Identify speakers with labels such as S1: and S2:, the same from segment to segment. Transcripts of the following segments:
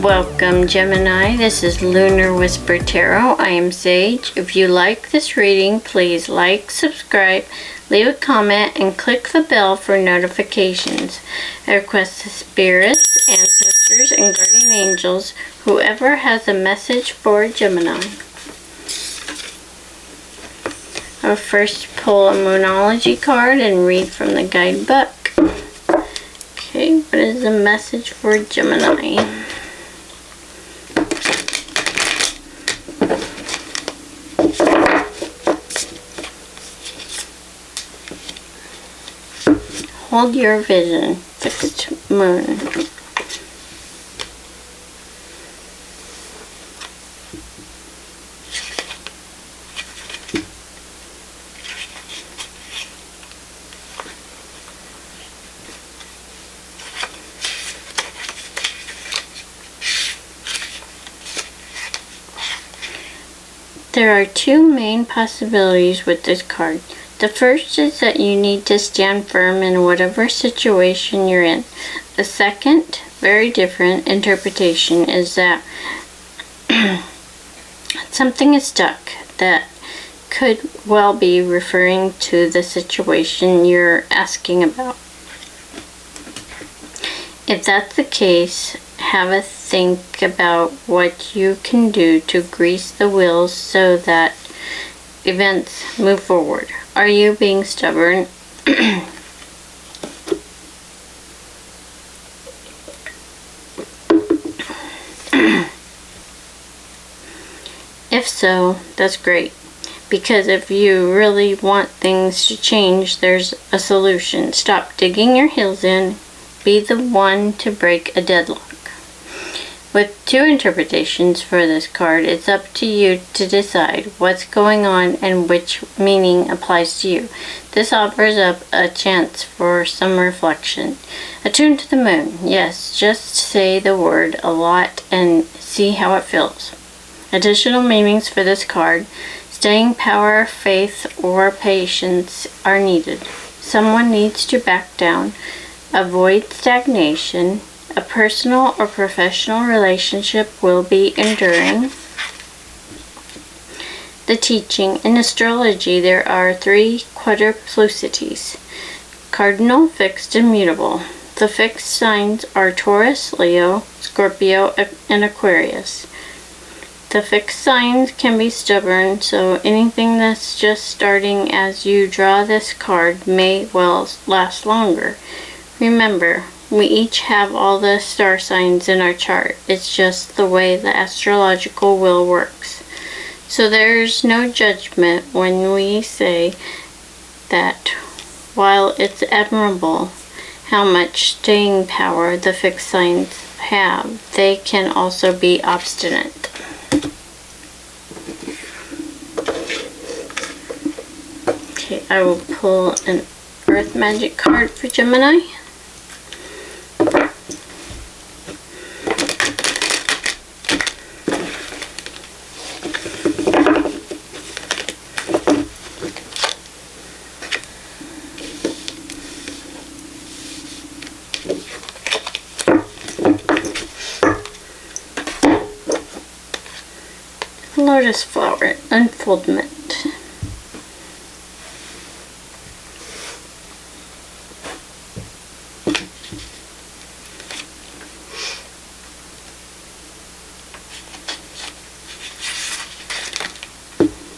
S1: Welcome, Gemini. This is Lunar Whisper Tarot. I am Sage. If you like this reading, please like, subscribe, leave a comment, and click the bell for notifications. I request the spirits, ancestors, and guardian angels, whoever has a message for Gemini. I'll first pull a Moonology card and read from the guidebook. Okay, what is the message for Gemini? Hold your vision, fixed moon. There are two main possibilities with this card. The first is that you need to stand firm in whatever situation you're in. The second, very different interpretation is that something is stuck that could well be referring to the situation you're asking about. If that's the case, have a think about what you can do to grease the wheels so that events move forward. Are you being stubborn? If so, that's great. Because if you really want things to change, there's a solution. Stop digging your heels in. Be the one to break a deadlock. With two interpretations for this card, it's up to you to decide what's going on and which meaning applies to you. This offers up a chance for some reflection. Attune to the moon. Yes, just say the word a lot and see how it feels. Additional meanings for this card: staying power, faith, or patience are needed. Someone needs to back down. Avoid stagnation. A personal or professional relationship will be enduring. The teaching. In astrology, there are three quadruplicities: cardinal, fixed, and mutable. The fixed signs are Taurus, Leo, Scorpio, and Aquarius. The fixed signs can be stubborn, so anything that's just starting as you draw this card may well last longer. Remember, we each have all the star signs in our chart. It's just the way the astrological wheel works. So there's no judgment when we say that while it's admirable how much staying power the fixed signs have, they can also be obstinate. Okay, I will pull an Earth Magic card for Gemini. Lotus flower unfoldment.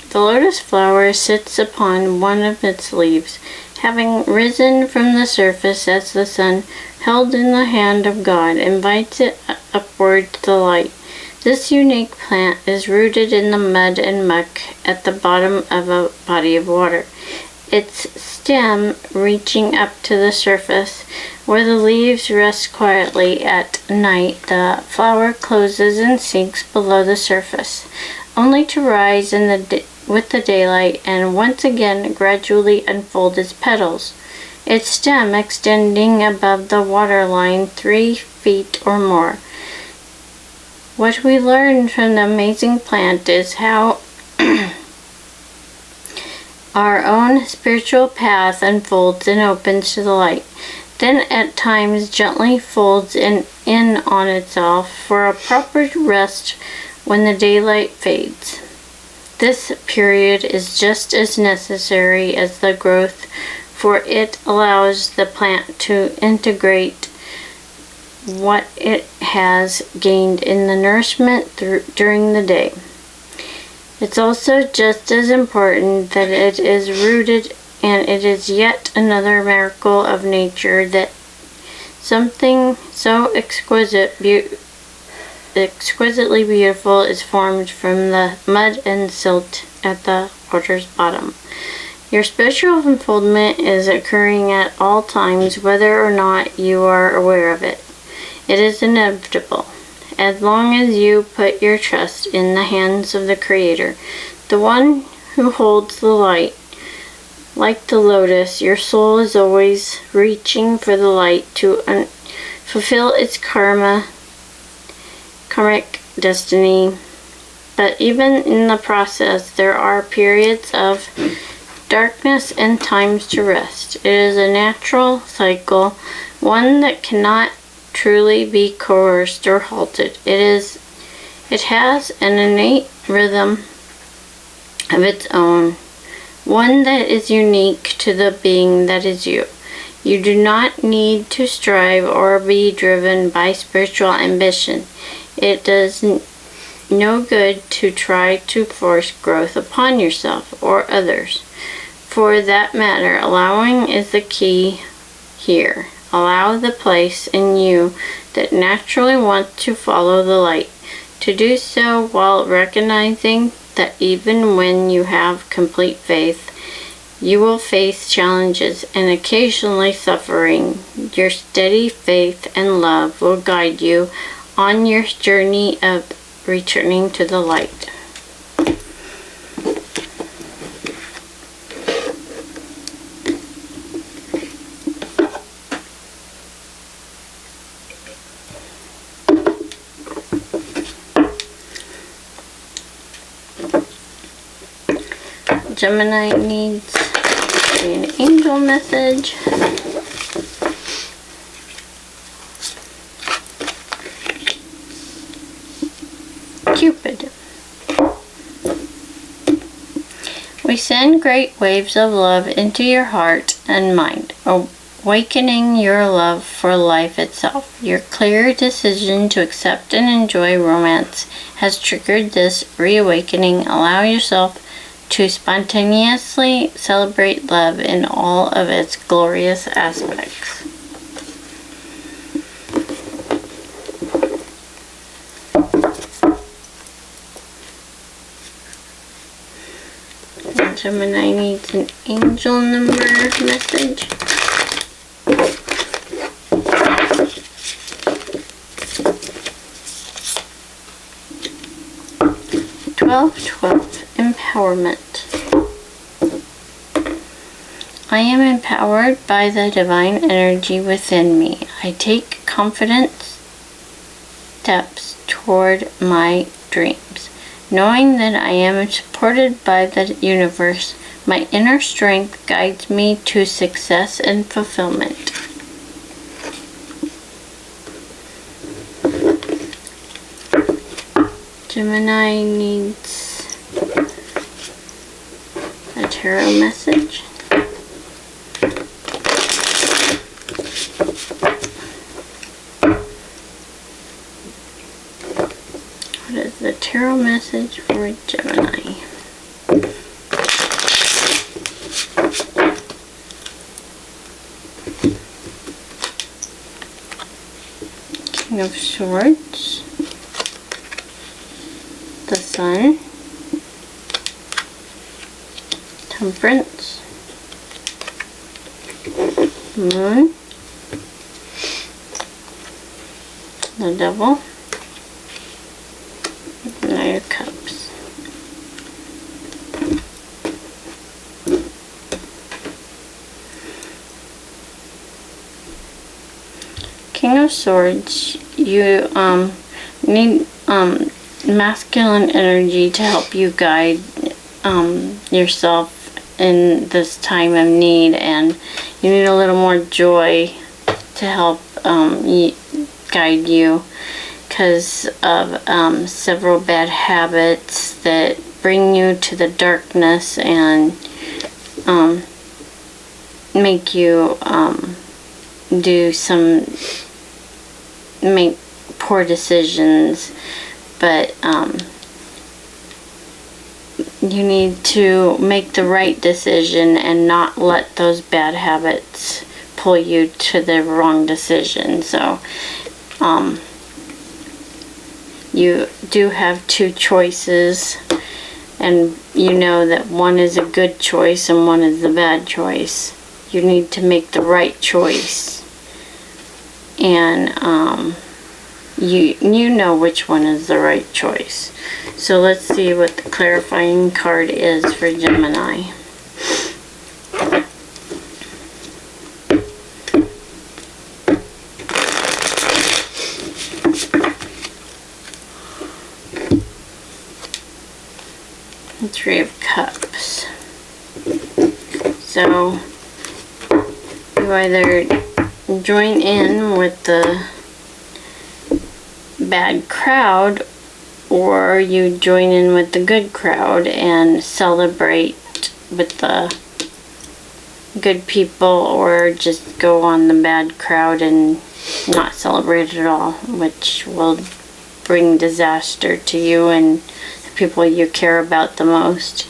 S1: The lotus flower sits upon one of its leaves, having risen from the surface as the sun, held in the hand of God, invites it upward to the light. This unique plant is rooted in the mud and muck at the bottom of a body of water. Its stem reaching up to the surface, where the leaves rest quietly at night, the flower closes and sinks below the surface, only to rise with the daylight and once again gradually unfold its petals, its stem extending above the waterline 3 feet or more. What we learned from the amazing plant is how our own spiritual path unfolds and opens to the light. then at times gently folds in on itself for a proper rest when the daylight fades. This period is just as necessary as the growth, for it allows the plant to integrate what it has gained in the nourishment during the day. It's also just as important that it is rooted, and it is yet another miracle of nature that something so exquisitely beautiful is formed from the mud and silt at the water's bottom. Your spiritual unfoldment is occurring at all times, whether or not you are aware of it. It is inevitable. As long as you put your trust in the hands of the Creator, the one who holds the light. Like the lotus, your soul is always reaching for the light to fulfill its karmic destiny. But even in the process, there are periods of darkness and times to rest. It is a natural cycle, one that cannot truly be coerced or halted. It has an innate rhythm of its own, one that is unique to the being that is you. You do not need to strive or be driven by spiritual ambition. It does no good to try to force growth upon yourself or others. For that matter, allowing is the key here. Allow the place in you that naturally wants to follow the light to do so, while recognizing that even when you have complete faith, you will face challenges and occasionally suffering. Your steady faith and love will guide you on your journey of returning to the light. Gemini needs an angel message. Cupid. We send great waves of love into your heart and mind, awakening your love for life itself. Your clear decision to accept and enjoy romance has triggered this reawakening. Allow yourself to spontaneously celebrate love in all of its glorious aspects. Gemini needs an angel number message. 1212. Empowerment. I am empowered by the divine energy within me. I take confident steps toward my dreams, knowing that I am supported by the universe. My inner strength guides me to success and fulfillment. Gemini needs a tarot message. What is the tarot message for Gemini? King of Swords. The Sun, Temperance, Moon, the Devil, Knight of Cups. King of Swords, you need masculine energy to help you guide yourself in this time of need, and you need a little more joy to help guide you because of several bad habits that bring you to the darkness and make you make poor decisions, but you need to make the right decision and not let those bad habits pull you to the wrong decision. So you do have two choices, and you know that one is a good choice and one is the bad choice. You need to make the right choice, and you know which one is the right choice. So let's see what the clarifying card is for Gemini. The Three of Cups. So you either join in with the bad crowd, or you join in with the good crowd and celebrate with the good people, or just go on the bad crowd and not celebrate at all, which will bring disaster to you and the people you care about the most.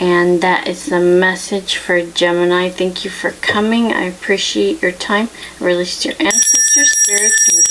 S1: And that is the message for Gemini. Thank you for coming. I appreciate your time. Release your ancestors, spirits, and